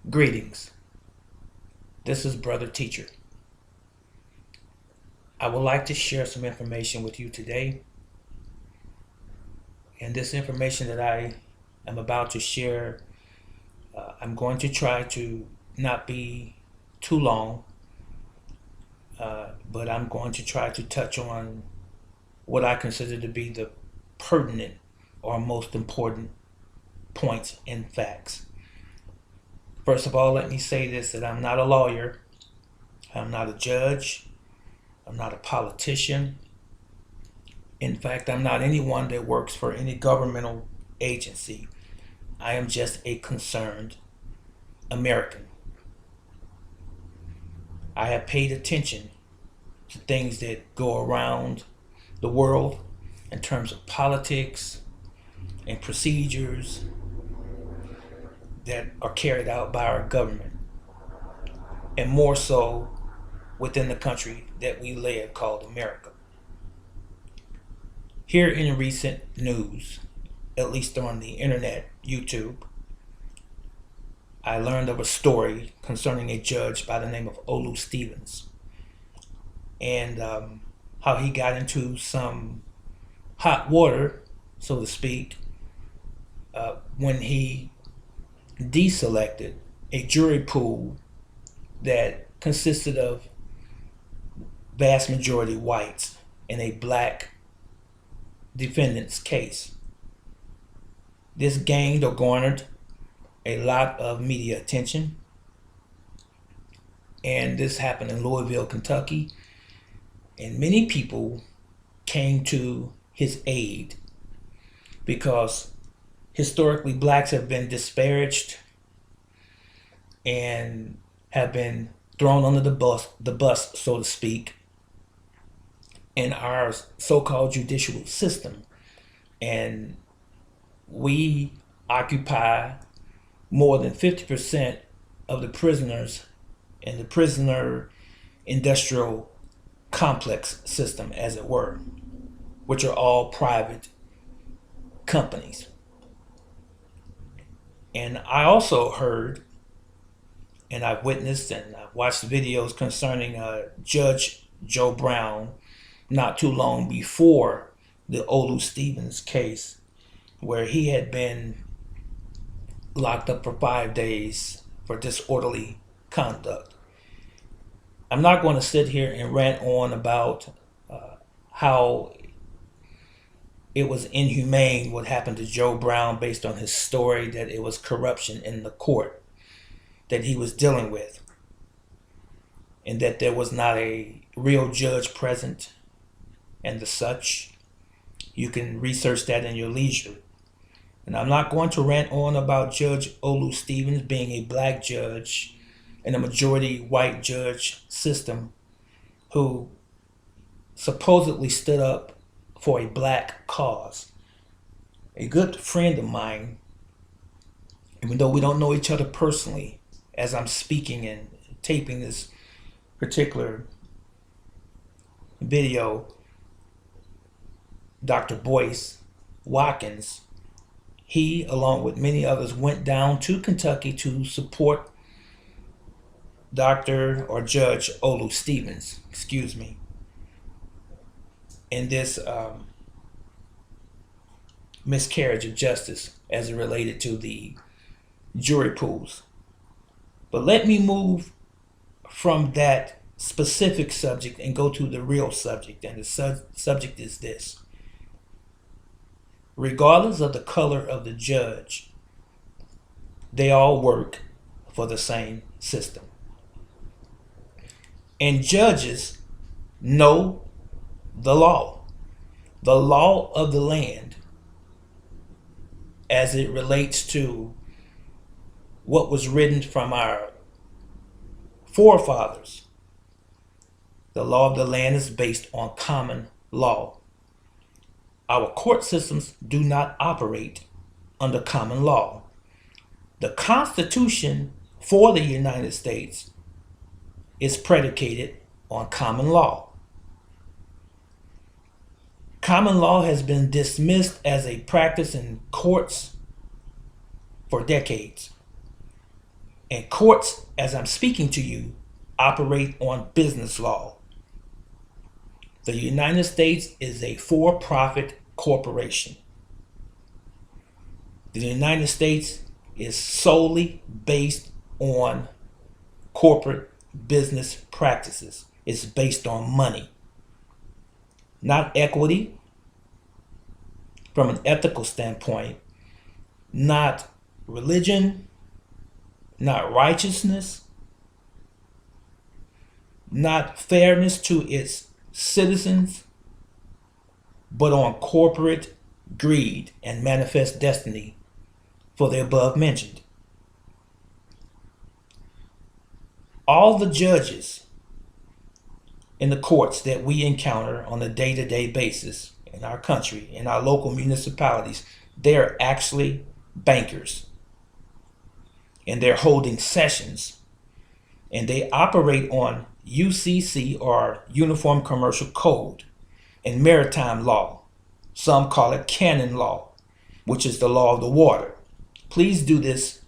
Greetings. This is Brother Teacher. I would like to share some information with you today. And this information that I am about to share, I'm going to try to not be too long, but I'm going to try to touch on what I consider to be the pertinent or most important points and facts. First of all, let me say this, that I'm not a lawyer, I'm not a judge, I'm not a politician. In fact, I'm not anyone that works for any governmental agency. I am just a concerned American. I have paid attention to things that go around the world in terms of politics and procedures that are carried out by our government, and more so within the country that we live called America. Here in recent news, at least on the internet, YouTube, I learned of a story concerning a judge by the name of Olu Stevens, and how he got into some hot water, so to speak, when he deselected a jury pool that consisted of vast majority whites in a black defendant's case. This gained or garnered a lot of media attention, and this happened in Louisville, Kentucky, and many people came to his aid because historically blacks have been disparaged and have been thrown under the bus, so to speak, in our so-called judicial system. And we occupy more than 50% of the prisoners in the prisoner industrial complex system, as it were, which are all private companies. And I also heard, and I've witnessed and I've watched videos concerning Judge Joe Brown not too long before the Olu Stevens case, where he had been locked up for 5 days for disorderly conduct. I'm not going to sit here and rant on about how it was inhumane what happened to Joe Brown based on his story, that it was corruption in the court that he was dealing with, and that there was not a real judge present and the such. You can research that in your leisure. And I'm not going to rant on about Judge Olu Stevens being a black judge in a majority white judge system who supposedly stood up for a black cause. A good friend of mine, even though we don't know each other personally, as I'm speaking and taping this particular video, Dr. Boyce Watkins, he, along with many others, went down to Kentucky to support Dr. or Judge Olu Stevens, in this miscarriage of justice as it related to the jury pools. But let me move from that specific subject and go to the real subject. And the subject is this. Regardless of the color of the judge, they all work for the same system. And judges know the law of the land, as it relates to what was written from our forefathers. The law of the land is based on common law. Our court systems do not operate under common law. The Constitution for the United States is predicated on common law. Common law has been dismissed as a practice in courts for decades. And courts, as I'm speaking to you, operate on business law. The United States is a for-profit corporation. The United States is solely based on corporate business practices. It's based on money, not equity from an ethical standpoint, not religion, not righteousness, not fairness to its citizens, but on corporate greed and manifest destiny for the above mentioned. All the judges in the courts that we encounter on a day-to-day basis in our country, in our local municipalities, they're actually bankers. And they're holding sessions. And they operate on UCC, or Uniform Commercial Code, and maritime law. Some call it canon law, which is the law of the water. Please do this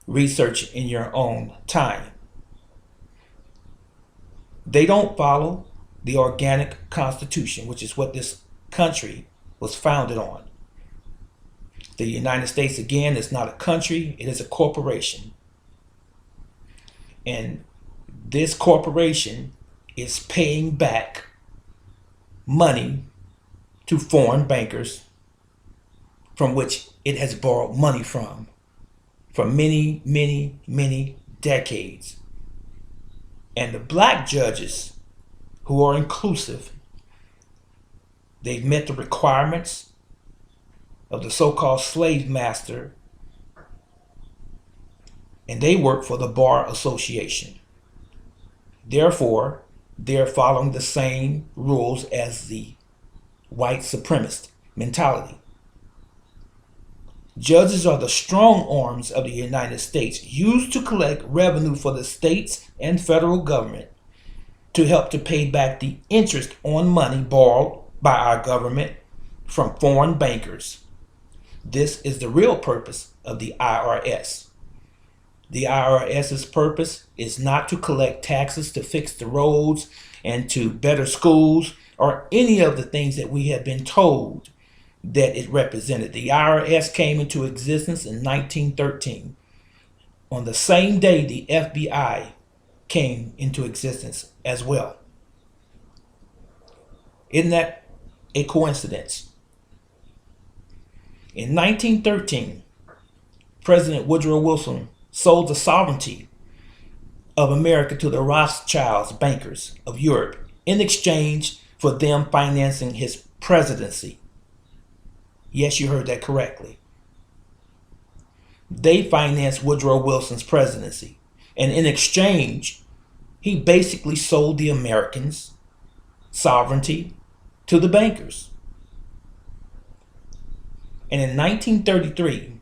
research in your own time. They don't follow the organic constitution, which is what this country was founded on. The United States, again, is not a country, it is a corporation. And this corporation is paying back money to foreign bankers from which it has borrowed money from for many, many, many decades. And the black judges, who are inclusive, they've met the requirements of the so-called slave master, and they work for the Bar Association. Therefore, they're following the same rules as the white supremacist mentality. Judges are the strong arms of the United States, used to collect revenue for the states and federal government to help to pay back the interest on money borrowed by our government from foreign bankers. This is the real purpose of the IRS. The IRS's purpose is not to collect taxes to fix the roads and to better schools or any of the things that we have been told that it represented. The IRS came into existence in 1913. On the same day, the FBI came into existence as well. Isn't that a coincidence? In 1913, President Woodrow Wilson sold the sovereignty of America to the Rothschilds bankers of Europe in exchange for them financing his presidency. Yes, you heard that correctly. They financed Woodrow Wilson's presidency. And in exchange, he basically sold the Americans' sovereignty to the bankers. And in 1933,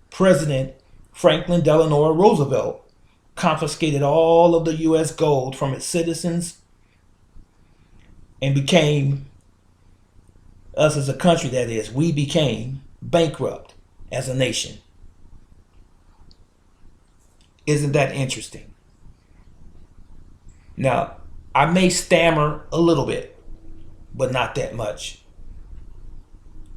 President Franklin Delano Roosevelt confiscated all of the U.S. gold from its citizens and became, us as a country that is, we became bankrupt as a nation. Isn't that interesting? Now, I may stammer a little bit, but not that much.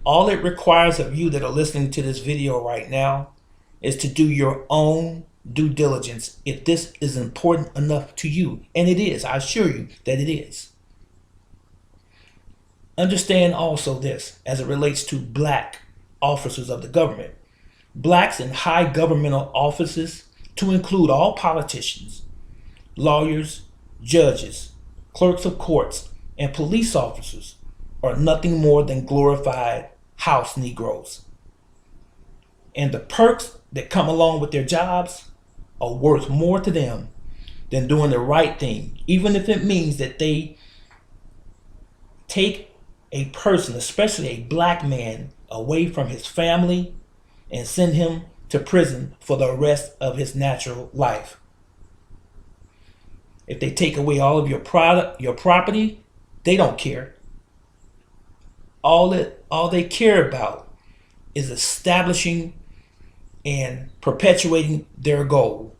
All it requires of you that are listening to this video right now is to do your own due diligence if this is important enough to you. And it is, I assure you that it is. Understand also this as it relates to black officers of the government. Blacks in high governmental offices, to include all politicians, lawyers, judges, clerks of courts, and police officers, are nothing more than glorified house Negroes. And the perks that come along with their jobs are worth more to them than doing the right thing, even if it means that they take a person, especially a black man, away from his family and send him to prison for the rest of his natural life. If they take away all of your property, they don't care. All they care about is establishing and perpetuating their goal,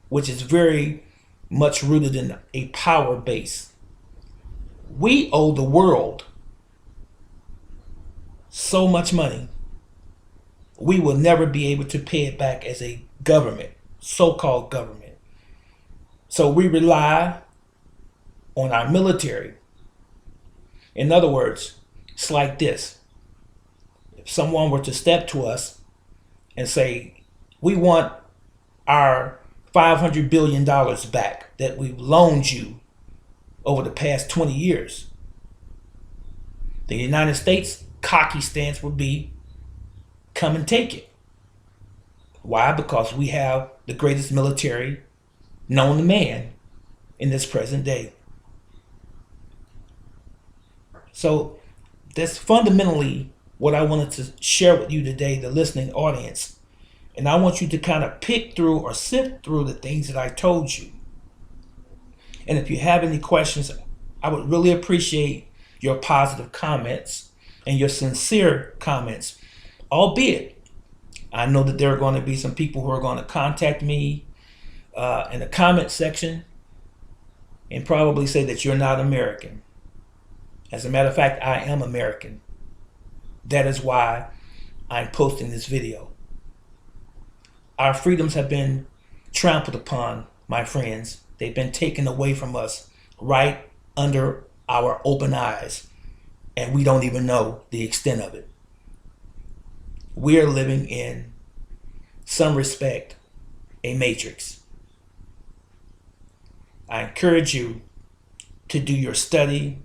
which is very much rooted in a power base. We owe the world so much money, we will never be able to pay it back as a government, so-called government. So we rely on our military. In other words, it's like this. If someone were to step to us and say, we want our $500 billion back that we've loaned you over the past 20 years, the United States cocky stance would be, come and take it. Why? Because we have the greatest military known to man in this present day. So that's fundamentally what I wanted to share with you today, the listening audience. And I want you to kind of pick through or sift through the things that I told you. And if you have any questions, I would really appreciate your positive comments and your sincere comments. Albeit, I know that there are going to be some people who are going to contact me in the comment section and probably say that you're not American. As a matter of fact, I am American. That is why I'm posting this video. Our freedoms have been trampled upon, my friends. They've been taken away from us right under our open eyes, and we don't even know the extent of it. We are living in some respect a matrix. I encourage you to do your study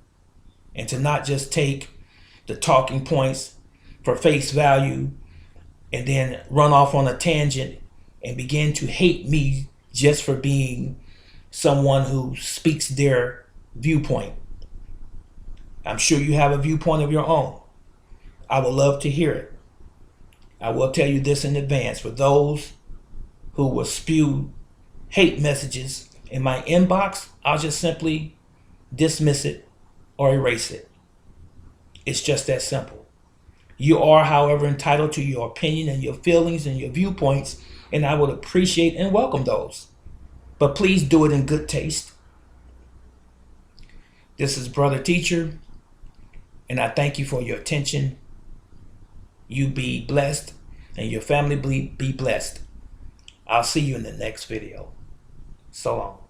and to not just take the talking points for face value and then run off on a tangent and begin to hate me just for being someone who speaks their viewpoint. I'm sure you have a viewpoint of your own. I would love to hear it. I will tell you this in advance. For those who will spew hate messages in my inbox, I'll just simply dismiss it or erase it. It's just that simple. You are, however, entitled to your opinion and your feelings and your viewpoints, and I would appreciate and welcome those. But please do it in good taste. This is Brother Teacher, and I thank you for your attention. You be blessed, and your family be blessed. I'll see you in the next video. So long.